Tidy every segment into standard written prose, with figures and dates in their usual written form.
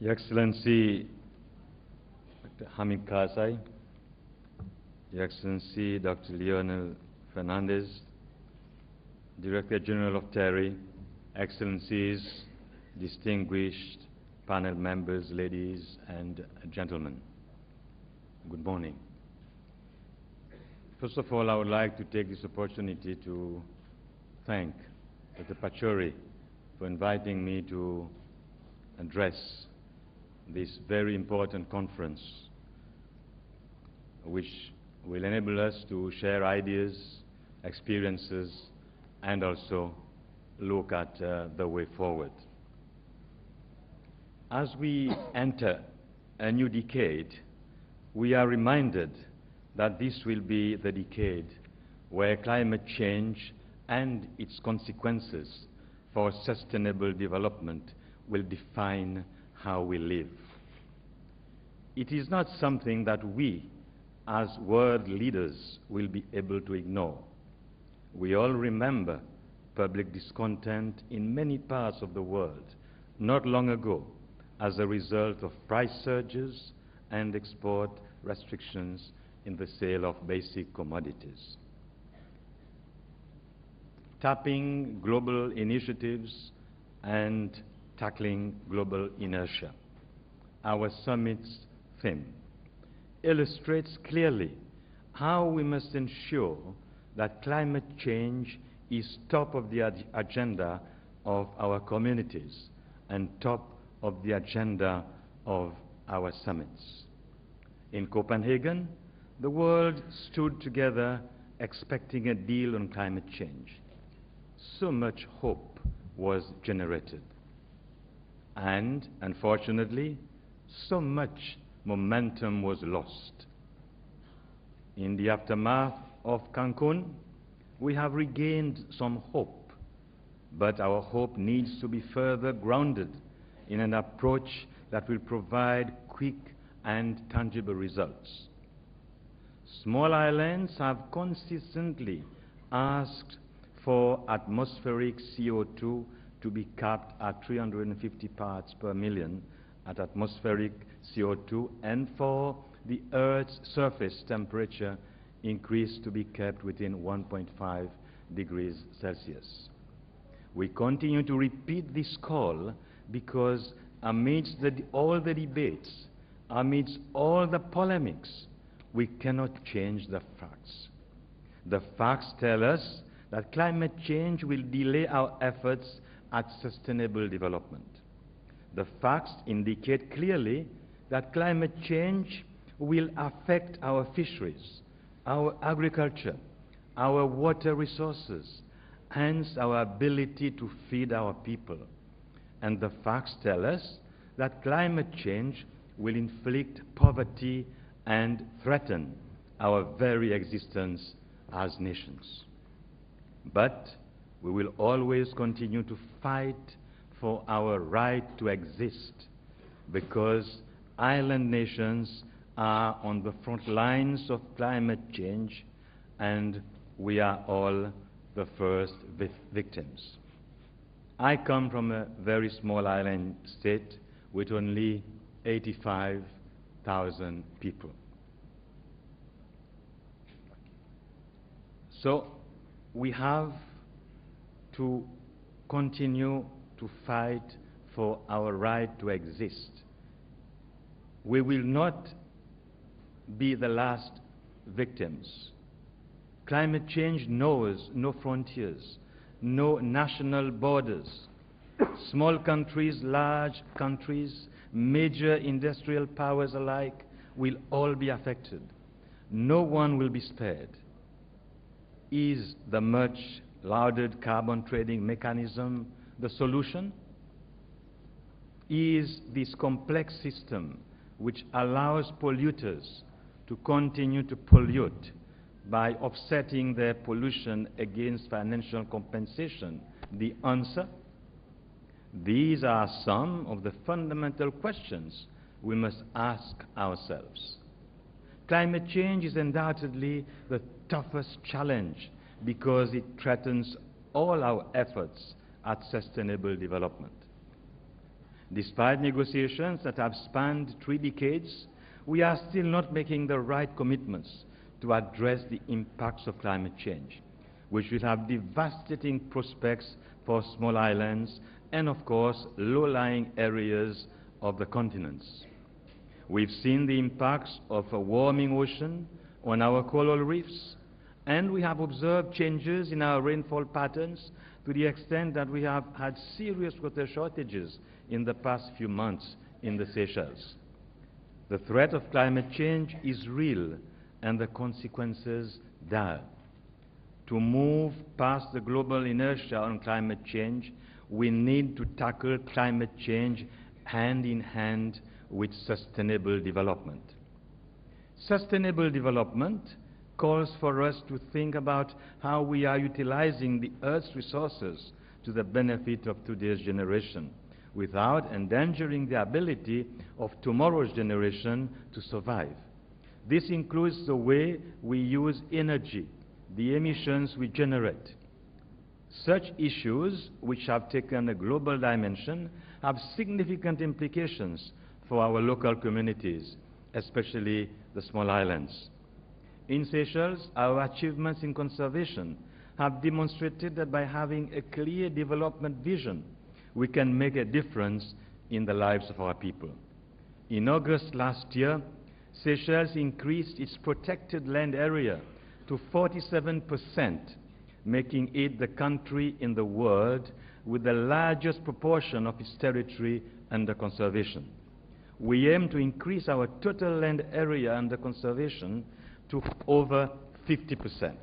Your Excellency Dr. Hamid Karzai, Your Excellency Dr. Lionel Fernandez, Director General of TERI, Excellencies, distinguished panel members, ladies and gentlemen, good morning. First of all, I would like to take this opportunity to thank Dr. Pachauri for inviting me to address this very important conference, which will enable us to share ideas, experiences, and also look at the way forward. As we enter a new decade, we are reminded that this will be the decade where climate change and its consequences for sustainable development will define how we live. It is not something that we, as world leaders, will be able to ignore. We all remember public discontent in many parts of the world not long ago as a result of price surges and export restrictions in the sale of basic commodities. Tapping global initiatives and tackling global inertia, our summit's theme, illustrates clearly how we must ensure that climate change is top of the agenda of our communities and top of the agenda of our summits. In Copenhagen, the world stood together expecting a deal on climate change. So much hope was generated. And, unfortunately, so much momentum was lost. In the aftermath of Cancun, we have regained some hope, but our hope needs to be further grounded in an approach that will provide quick and tangible results. Small islands have consistently asked for atmospheric CO2 to be capped at 350 parts per million at atmospheric CO2, and for the Earth's surface temperature increase to be kept within 1.5 degrees Celsius. We continue to repeat this call because amidst all the debates, amidst all the polemics, we cannot change the facts. The facts tell us that climate change will delay our efforts at sustainable development. The facts indicate clearly that climate change will affect our fisheries, our agriculture, our water resources, hence our ability to feed our people. And the facts tell us that climate change will inflict poverty and threaten our very existence as nations. But we will always continue to fight for our right to exist, because island nations are on the front lines of climate change, and we are all the first victims. I come from a very small island state with only 85,000 people. So we have to continue to fight for our right to exist. We will not be the last victims. Climate change knows no frontiers, no national borders. Small countries, large countries, major industrial powers alike will all be affected. No one will be spared. Is the much lauded carbon trading mechanism the solution? Is this complex system, which allows polluters to continue to pollute by offsetting their pollution against financial compensation, the answer? These are some of the fundamental questions we must ask ourselves. Climate change is undoubtedly the toughest challenge because it threatens all our efforts at sustainable development. Despite negotiations that have spanned 3 decades, we are still not making the right commitments to address the impacts of climate change, which will have devastating prospects for small islands and, of course, low-lying areas of the continents. We've seen the impacts of a warming ocean on our coral reefs, and we have observed changes in our rainfall patterns to the extent that we have had serious water shortages in the past few months in the Seychelles. The threat of climate change is real, and the consequences dire. To move past the global inertia on climate change, we need to tackle climate change hand in hand with sustainable development. Sustainable development calls for us to think about how we are utilizing the Earth's resources to the benefit of today's generation, without endangering the ability of tomorrow's generation to survive. This includes the way we use energy, the emissions we generate. Such issues, which have taken a global dimension, have significant implications for our local communities, especially the small islands. In Seychelles, our achievements in conservation have demonstrated that by having a clear development vision, we can make a difference in the lives of our people. In August last year, Seychelles increased its protected land area to 47%, making it the country in the world with the largest proportion of its territory under conservation. We aim to increase our total land area under conservation to over 50%.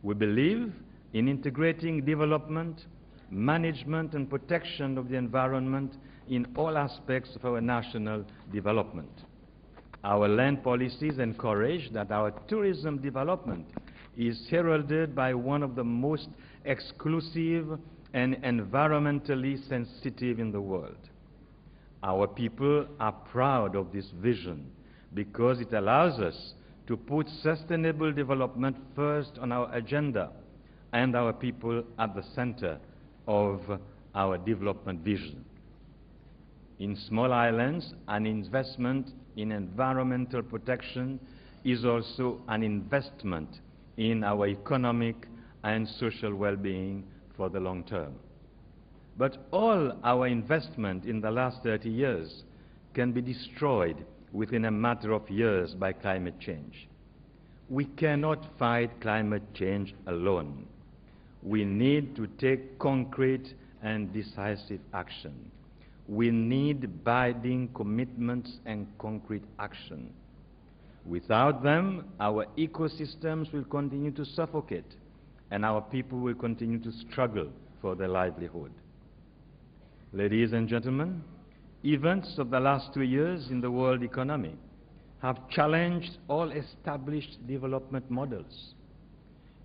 We believe in integrating development, management and protection of the environment in all aspects of our national development. Our land policies encourage that our tourism development is heralded by one of the most exclusive and environmentally sensitive in the world. Our people are proud of this vision because it allows us to put sustainable development first on our agenda and our people at the center of our development vision. In small islands, an investment in environmental protection is also an investment in our economic and social well-being for the long term. But all our investment in the last 30 years can be destroyed within a matter of years by climate change. We cannot fight climate change alone. We need to take concrete and decisive action. We need binding commitments and concrete action. Without them, our ecosystems will continue to suffocate, and our people will continue to struggle for their livelihood. Ladies and gentlemen, events of the last 2 years in the world economy have challenged all established development models.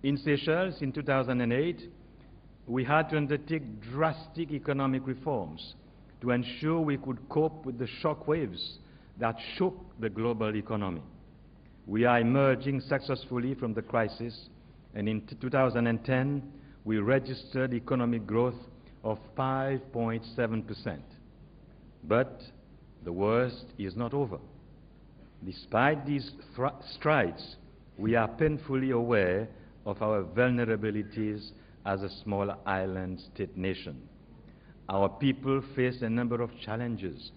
In Seychelles in 2008, we had to undertake drastic economic reforms to ensure we could cope with the shock waves that shook the global economy. We are emerging successfully from the crisis, and in 2010, we registered economic growth of 5.7%. But the worst is not over. Despite these strides, we are painfully aware of our vulnerabilities as a small island state nation. Our people face a number of challenges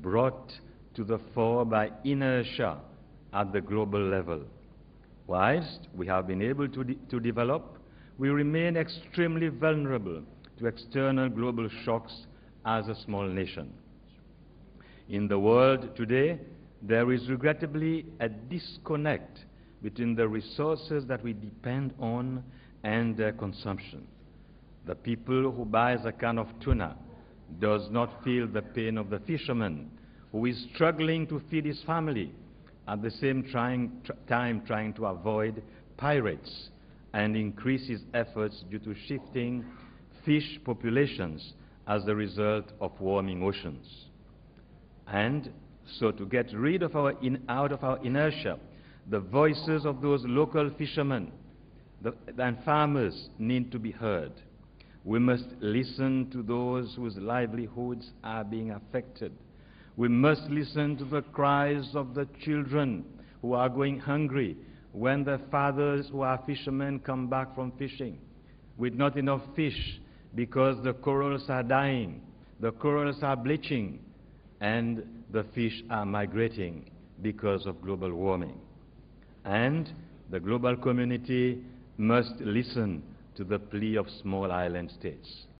brought to the fore by inertia at the global level. Whilst we have been able to develop, we remain extremely vulnerable to external global shocks as a small nation. In the world today, there is regrettably a disconnect between the resources that we depend on and their consumption. The people who buys a can of tuna does not feel the pain of the fisherman who is struggling to feed his family, at the same time trying to avoid pirates and increase his efforts due to shifting fish populations as a result of warming oceans. And so to get rid of out of our inertia, the voices of those local fishermen and farmers need to be heard. We must listen to those whose livelihoods are being affected. We must listen to the cries of the children who are going hungry when their fathers who are fishermen come back from fishing with not enough fish because the corals are dying, the corals are bleaching, and the fish are migrating because of global warming. And the global community must listen to the plea of small island states.